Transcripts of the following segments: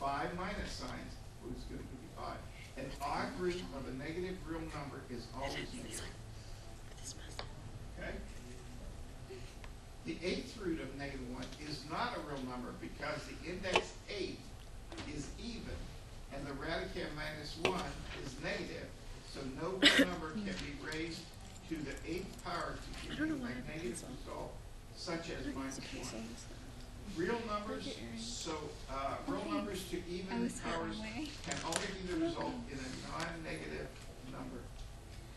5 minus signs, what's going to be odd. An odd root of a negative real number is always negative. Okay? The 8th root of -1 is not a real number because the index 8 is even and the radicand -1 is negative, so no real number can be raised to the 8th power to give you a negative result, such as -1. Real numbers, real numbers to even powers can only be the result in a non-negative number.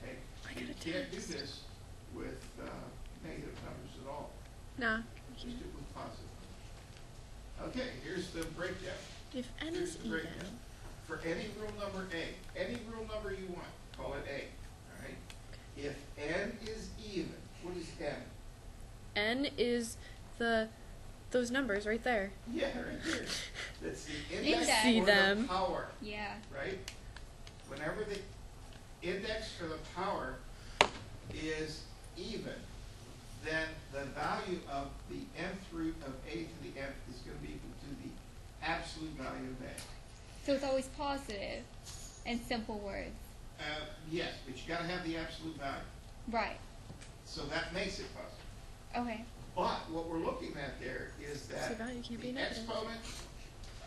Okay? You can't do this with negative numbers at all. Nah. Just do it with positive. Okay, here's the breakdown. If n Here's is the breakdown. even. For any real number A, any real number you want, call it A. All right? If n is even, what is n? N is those numbers right there. Yeah, right here. That's the Index. index See or them. the power, Yeah. right? Whenever the index or the power is even, then the value of the nth root of a to the nth is going to be equal to the absolute value of a. So it's always positive in simple words. Yes, but you got to have the absolute value. Right. So that makes it positive. Okay. But what we're looking at there is that So value can't be the negative. exponent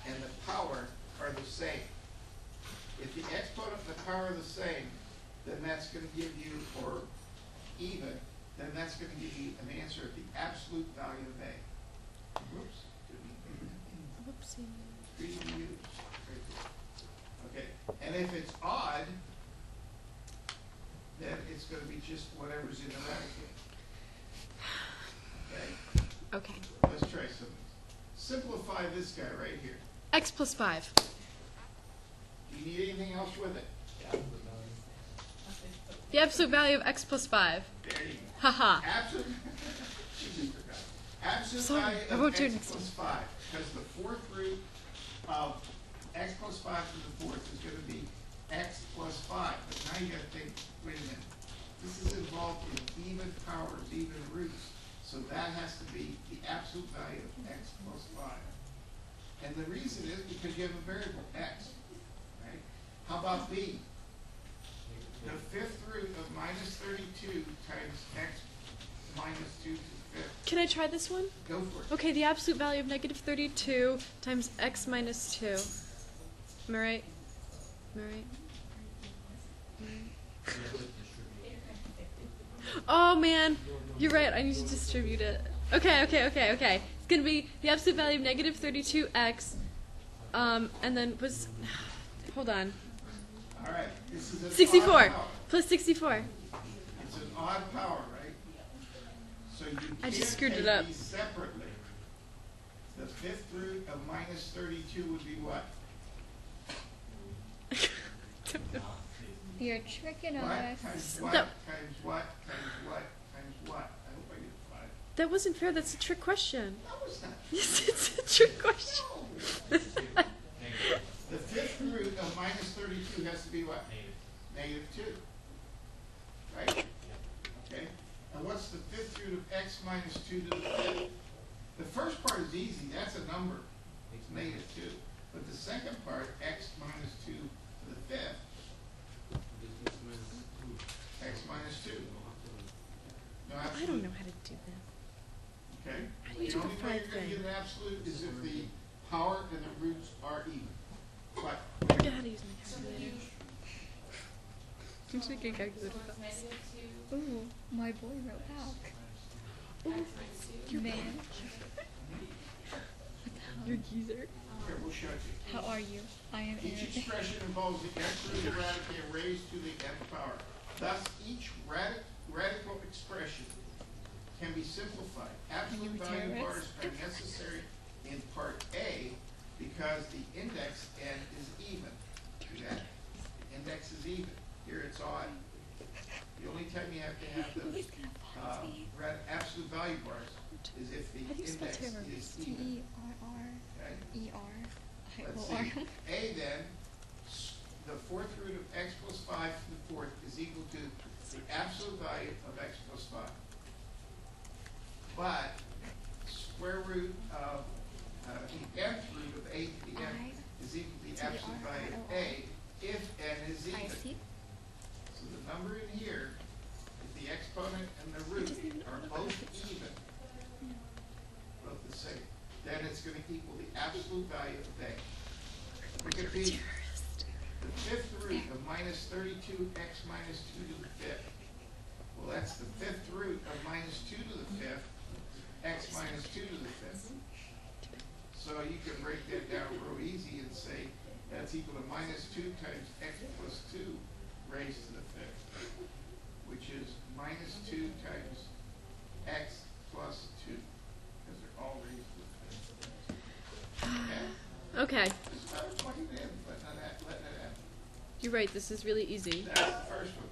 and the power are the same. If the exponent and the power are the same, then that's going to give you, or even, then that's going to give you an answer of the absolute value of A. Whoops. Whoopsie. Okay, and if it's odd, then it's going to be just whatever's in the radicand. Okay, Okay. let's try something. Simplify this guy right here. X plus 5. Do you need anything else with it? The absolute value of x plus 5. There you go. Haha. Absolute, she just forgot. Absolute Sorry, value I of wrote x your- plus 5, because the 4th root of x plus 5 to the 4th is going to be x plus 5. But now you got to think, wait a minute, this is involved in even powers, even roots. So that has to be the absolute value of x plus 5. And the reason is because you have a variable x, right? How about b? The 5th root of -32 times x minus 2 to the 5th. Can I try this one? Go for it. Okay, the absolute value of -32 times x minus 2. Am I right? Am I right? Oh man, you're right. I need to distribute it. Okay. It's gonna be the absolute value of -32x, and then was, hold on, All right. This is an 64 odd power. plus 64. It's an odd power, right? So you I just can't screwed take it up. these separately. The 5th root of -32 would be what? You're tricking What us. times what No. times what times what times what? I hope I get 5. That wasn't fair. That's a trick question. No, it's not. Yes, it's a trick question. No. The 5th root of -32 has to be what? -2. Right? Okay. And what's the 5th root of x minus 2 to the 5th? The first part is easy. That's a number. It's -2. But the second part, x minus 2 to the 5th, x minus 2. No, I absolute. don't know how to do that. Okay? How do you The do the only way 5 you're going to thing? get an absolute is if the power and the roots are even. But I forget how to use my calculator. I'm taking a calculator. Ooh, my boy wrote back. Oh, Man, you're a geezer. here, we'll show it to you. how are you? I am Each Arabic. expression involves the nth root of radicand raised to the nth power. Thus, each radical expression can be simplified. Absolute value bars are necessary in part A because the index n is even. See that? The index is even. Here it's odd. The only time you have to have the He's gonna fall to me. absolute value bars is if the How do you spell index terror? is even. Okay? Let's see. T-E-R-R-E-R. A then, the 4th root of x plus 5 to the 4th is equal to the absolute value of x plus 5. But square root of the nth root of a to the nth is then it's gonna equal the absolute value of A. Look at B. The fifth root of minus 32x minus 2 to the fifth. Well, that's the fifth root of minus 2 to the fifth, x minus 2 to the fifth. So you can break that down real easy and say that's equal to minus 2 times x plus 2 raised to the fifth, which is minus 2 times x plus 2, because they're all raised to the fifth. Okay? Okay. Just about 20 in, but letting it happen. You're right. This is really easy. That's the first one.